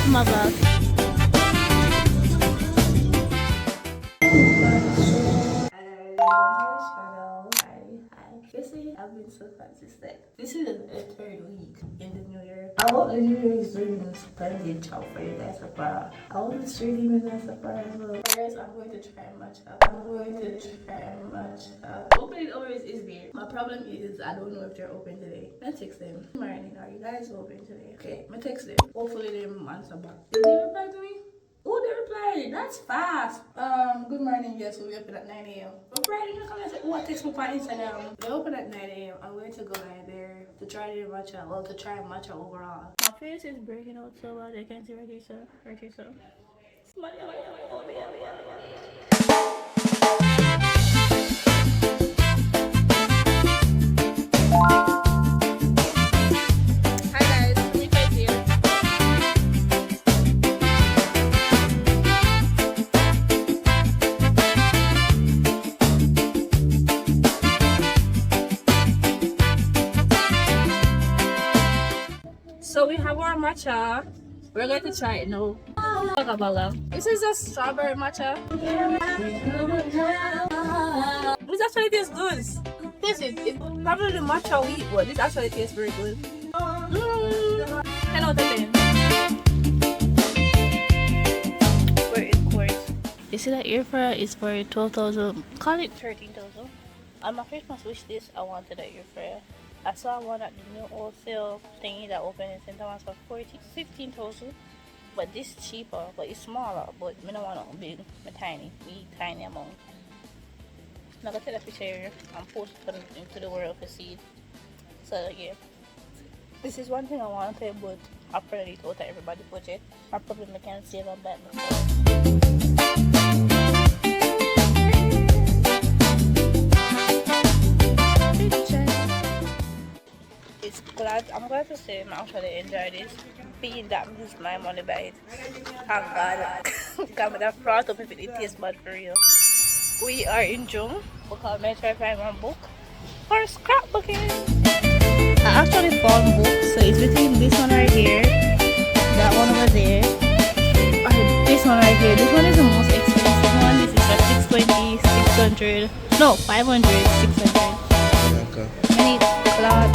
my vlog. I've been so consistent. This is the third week in the new year. I hope the new year is doing a splendid job for you guys so far. I hope it's treating you guys so far as well. First, I'm going to try matcha. Opening always is there. My problem is I don't know if they're open today. I text them. Good morning, are you guys open today? Okay, I text them. Hopefully they answer back. Did they reply to me? Oh, they replied. That's fast. Good morning. Yes, we'll be open at 9 a.m. But Friday, you come and say, oh, I text me on Instagram. They open at 9 a.m. I'm going to go right there to try the matcha. Well, to try matcha overall. My face is breaking out so bad. I can't see right here, sir. Right here, sir. Hi guys, let me try here. So we have our matcha. We're going to try it now. This is a strawberry matcha. This actually tastes good. Taste it. It's probably the matcha wheat, but this actually tastes very good. 10 out of 10. Where is course? You see that air fryer is for 12,000. Call it 13,000. On my Christmas wish list, I wanted an air fryer. I saw one at the new wholesale thingy that opened in St. Thomas for 15,000. But this cheaper, but it's smaller. But I don't want it big, but tiny. Tiny amount. I'm gonna take a picture here and post it into the world to see it. So yeah, this is one thing I wanted, but apparently it's out of everybody's budget. I probably can't save on that before. It's glad. I'm glad to say I actually enjoyed this. Being that I'm using my money by it. Thank God. Because I'm that proud of it. It tastes bad for real. We are in June because I'm trying to find one book for scrapbooking. I actually found books, so it's between this one right here, that one over there, and this one right here. This one is the most expensive one. This is for 620, 600, no, 500, 600. Okay. And it's cloth.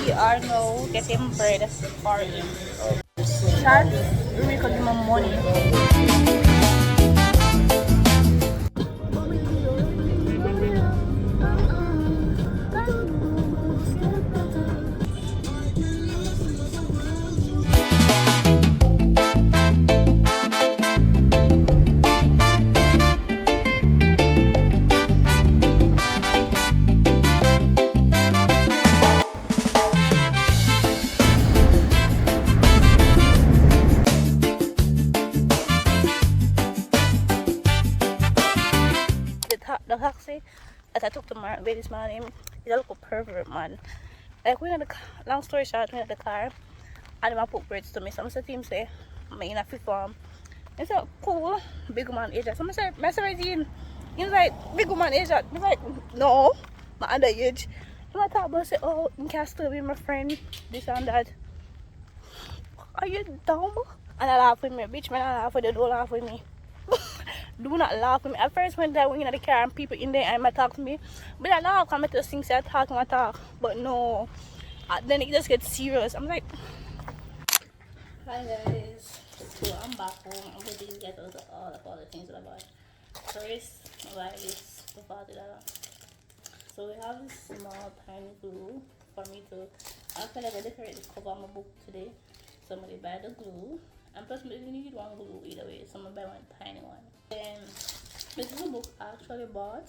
We are now getting bread for him. Start recording my money. The taxi that I took to my baby this morning is a little pervert man. Like we in the long story short, we in the car and I put braids to me. Some say him say me in a fit form. He said cool, big man age. Some say messerising. He's like big man age. He's like no, my underage. And I thought about say oh you can still be my friend, this and that. Are you dumb? And I laugh with me, bitch man, I laugh with you, don't laugh with me. Do not laugh with me. At first when I went in the car and people in there and I talk to me, but I laugh and I just think say I talk. But no, then it just gets serious. I'm like, hi guys. So I'm back home. I'm going to get all the things that I bought. First, I buy this for $40. So we have this small tiny glue for me to. I'm gonna decorate the cover of my book today. So I'm gonna buy the glue. And plus, we need one glue either way, so I'm gonna buy one tiny one. Then, this is a book I actually bought.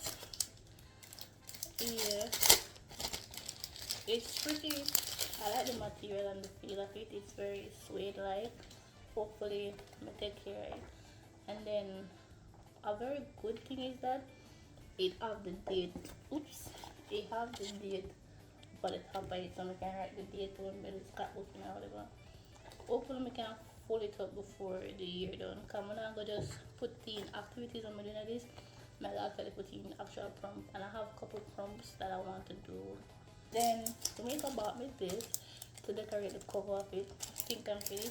Yeah, it's pretty. I like the material and the feel of it. It's very suede-like. Hopefully, I'm gonna take care of it. And then, a very good thing is that it have the date. Oops, it have the date for the top of it, so I can write the date when the scrapbook or whatever. Hopefully, I can fold it up before the year done. Come on, I'm gonna just put the activities I'm doing at this I actually put in actual prompt, and I have a couple prompts that I want to do. Then Jamaica bought me this to decorate the cover of it, pink and pretty,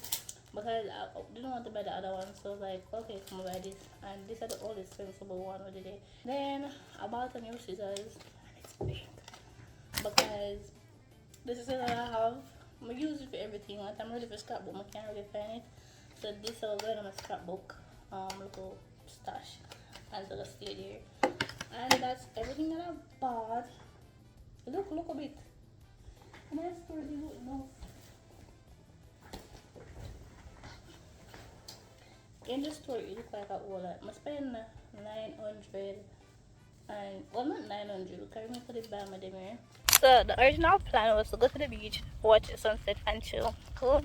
because I didn't want to buy the other one, so I was like, okay, come buy this, and this is the only sensible one of the day. Then I bought a new scissors, and it's pink, because this is what I have. I use it for everything. Like I'm ready for scrapbook, I can't really find it, so this is going on my scrapbook, little stash, and so just stay there. And that's everything that I bought. Look a bit. And I store these enough. In the store, it look like a whole lot. I spend 900 and well, not 900. Carry me to the bar, my demir. So the original plan was to go to the beach, watch the sunset, and chill. Cool.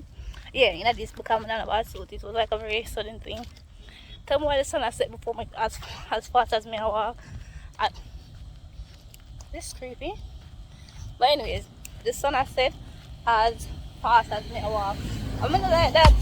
Yeah, you know this becoming an about suit. It was like a very sudden thing. Tell me why the sun has set before me as fast as me I walk. This is creepy. But anyways, the sun has set as fast as me I walk. I'm gonna like that.